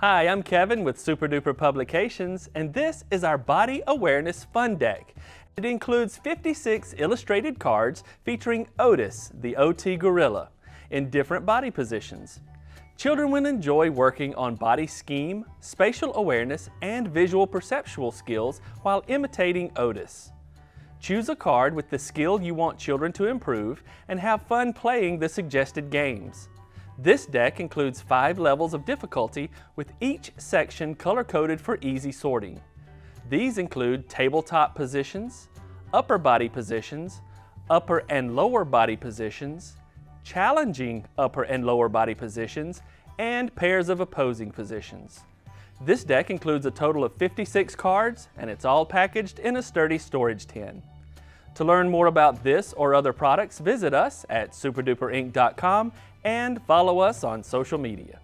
Hi, I'm Kevin with Super Duper Publications, and this is our Body Awareness Fun Deck. It includes 56 illustrated cards featuring OTis, the OT gorilla, in different body positions. Children will enjoy working on body scheme, spatial awareness, and visual perceptual skills while imitating OTis. Choose a card with the skill you want children to improve and have fun playing the suggested games. This deck includes 5 levels of difficulty with each section color-coded for easy sorting. These include tabletop positions, upper body positions, upper and lower body positions, challenging upper and lower body positions, and pairs of opposing positions. This deck includes a total of 56 cards, and it's all packaged in a sturdy storage tin. To learn more about this or other products, visit us at superduperinc.com and follow us on social media.